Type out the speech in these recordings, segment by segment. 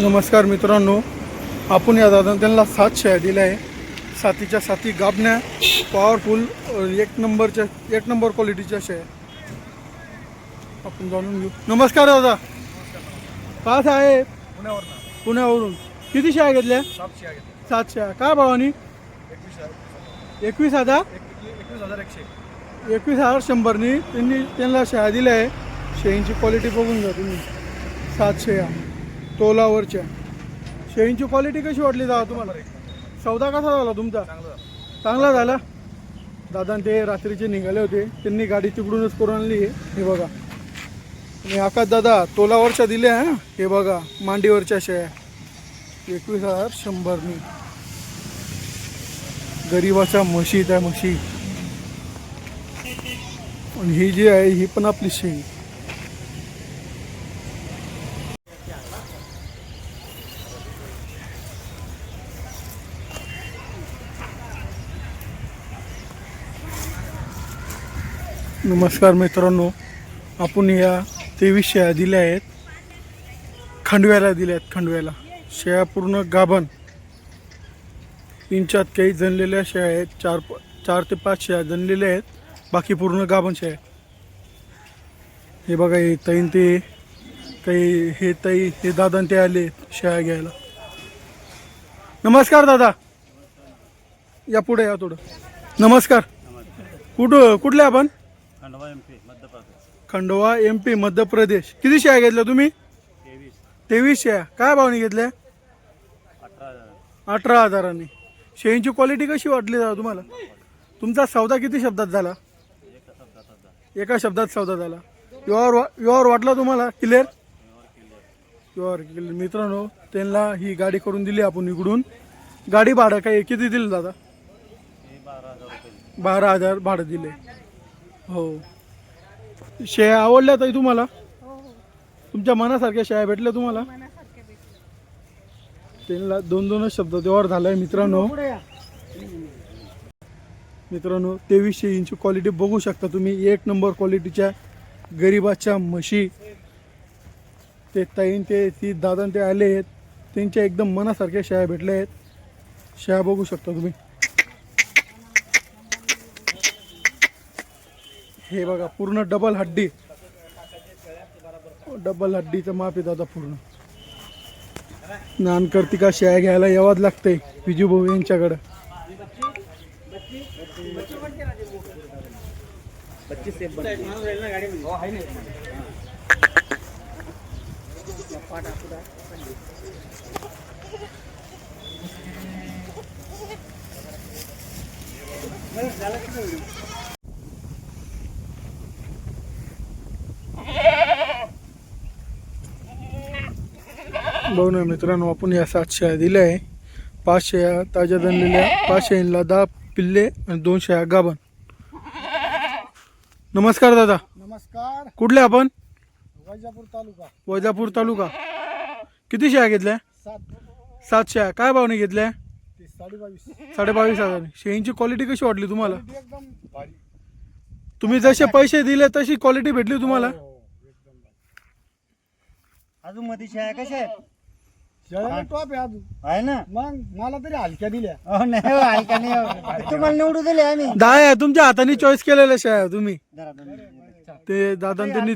नमस्कार मित्रांनो, आपण या दादा त्यांना 7 शेळ्या दिल्या आहे. सातीच्या साती गाबण्या पॉवरफुल एक नंबर क्वालिटीच्या शेळ्या आपण जाणून घेऊ. नमस्कार दादा, काय आहे? पुण्यावरून किती शेळ्या घेतल्या? 7 शेळ्या. काय भावानी? 21,000 21,100नी त्यांना शेळ्या दिल्या आहे. शेळींची क्वालिटी बघून घ्या तुम्ही. 7 शेळ्या तोलावरच्या. शेळींची क्वालिटी कशी वाटली दादा तुम्हाला? सौदा कसा झाला तुमचा? चांगला झाला. दादा ते रात्रीचे निघाले होते, त्यांनी गाडी तिकडूनच करून आणली. हे बघा, आणि आकाश दादा तोलावरच्या दिल्या. हे बघा मांडीवरच्या शेळ्या 21,100नी. गरीबाच्या म्हशी त्या म्हशी. आणि ही जी आहे ही पण आपली शेळी. नमस्कार मित्रांनो, आपण या 23 शेळ्या दिल्या आहेत. खंडव्याला दिल्या आहेत. खंडव्याला शेळ्या पूर्ण गाभण. 3-4 काही जनलेल्या शेळ्या आहेत. 4 ते 5 शेळ्या जनलेल्या आहेत, बाकी पूर्ण गाभण शेळ्या. हे बघा, हे ताईन ते काही हे ताई हे दादा ते आले शेळ्या घ्यायला. नमस्कार दादा, या पुढे या थोडं. नमस्कार. कुठले आपण? खंडवा MP मध्य प्रदेश. किती शेळ्या घेतल्या तुम्ही? 23 शेळ्या. काय भावाने घेतल्या? 18,000नी. शेळींची क्वालिटी कशी वाटली दादा तुम्हाला? तुमचा सौदा किती शब्दात झाला? एका शब्दात सौदा झाला. व्यवहार वाटला तुम्हाला? क्लिअर व्यवहार क्लिअर. मित्रांनो, त्यांना ही गाडी करून दिली आपण इकडून. गाडी भाडं काय किती दिलं दादा? 12,000 भाडं दिले. हो. शेळ्या आवडल्या ताई तुम्हाला? तुमच्या मनासारख्या शेळ्या भेटल्या तुम्हाला? त्यांना 2-2 शब्द व्यवहार झालाय. मित्रांनो 23 शेळींची क्वालिटी बघू शकता तुम्ही. 1 नंबर क्वालिटीच्या गरीबाच्या म्हशी. ते ताईन ते ती दादा ते आले आहेत, त्यांच्या एकदम मनासारख्या शेळ्या भेटल्या आहेत. शेळ्या बघू शकता तुम्ही. हे बघा, पूर्ण डबल हड्डीचं माप आहे दादा. पूर्ण नानकर्तिका शेळ्या घ्यायला यावंच लागतंय विजू भाऊ यांच्याकडं. बघू ना मित्रांनो, आपण या 7 शेळ्या दिल्या आहे. 5 शेळ्या ताज्या जनलेल्या. 5 शेळ्यांना 10 पिल्ले आणि 2 शेळ्या गाभण. नमस्कार दादा. नमस्कार. कुठले आपण? वैजापूर तालुका. किती शेळ्या घेतल्या? 7 शेळ्या. काय भावने घेतल्या? 22,500. शेळींची क्वालिटी कशी वाटली तुम्हाला? एकदम भारी. तुम्ही जसे पैसे दिले तशी क्वालिटी भेटली तुम्हाला? अजून मध्ये शेळ्या कशा आहेत? शेळ्या टॉप आहे अजून. आहे ना. मग मला तरी हलक्या दिल्या. नाही हलक्या नाही, तुम्हाला निवडू दिले आम्ही. दाया तुमच्या हाताने चॉईस केलेल्या शेळ्या तुम्ही. ते दादा त्यांनी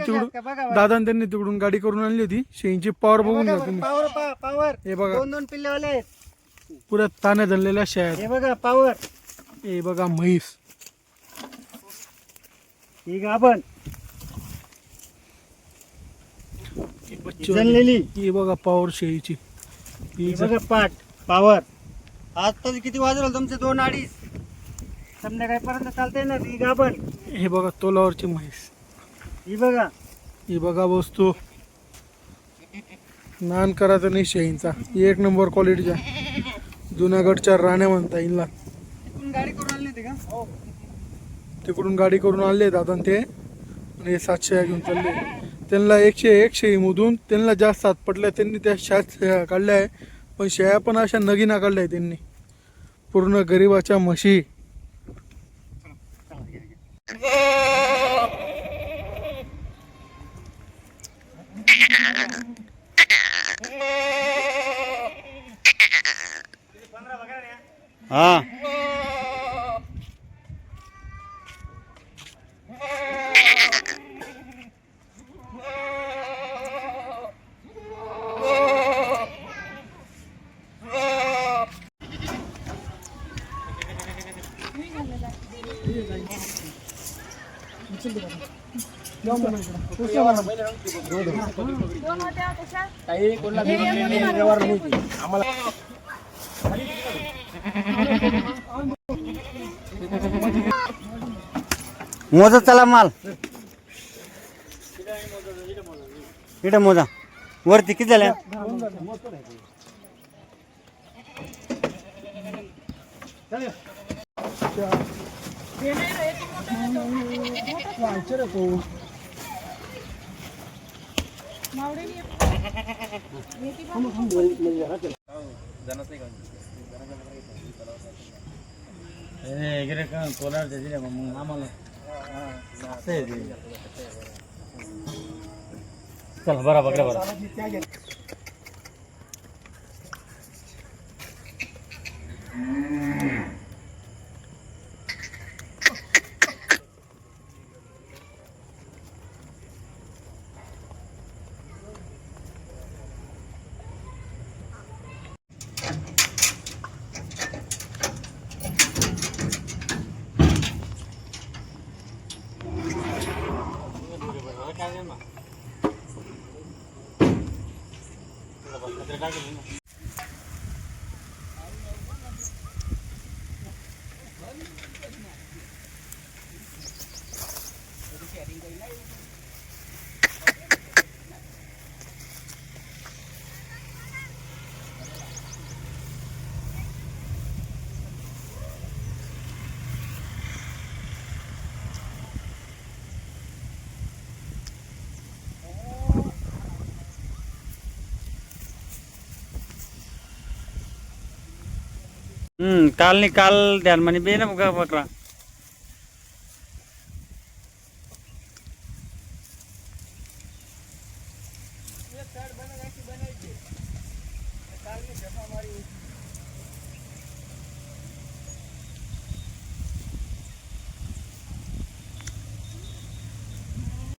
तिकडून गाडी करून आणली होती. शेळींची पॉवर बघून घ्या तुम्ही. पावर. हे बघा, 2-2 पिल्लेवाले आहेत. पुऱ्या ताण्या धरलेल्या शेळ्या. हे बघा पावर. हे बघा म्हैस. ही गाभण जनलेली. ही बघा पॉवर शेळीची. ही बघा पाट पावर. आज तर किती वाजवलं तुमचे? 2-2:30 संध्याकाळपर्यंत चालते ना. ही गाभण. हे बघा तोलावरची म्हैस. ही बघा. ही बघा वस्तू. नान करायचा नाही शेळींचा. 1 नंबर क्वालिटीच्या जुनागडच्या राण्या म्हणता येईल. गाडी करून आणली होती का? हो. तिकडून गाडी करून आणले दादा ते. आणि 7 शेळ्या घेऊन चालले. त्यांना 101 शेळीमधून त्यांना जास्त साथ पडल्या. त्यांनी त्या 7 शेळ्या काढल्या आहे, पण शेळ्या पण अशा नगीना काढल्या आहे त्यांनी. पूर्ण गरीबाच्या म्हशी. हा मोजा चला माल इकडे मोजा वरती किती झाल्या चल बरा बघा बरा काल नहीं काल ध्यान मनी बे ना मुका बकरा एक साइड बनेगा कि बनेगी काल में जमा हमारी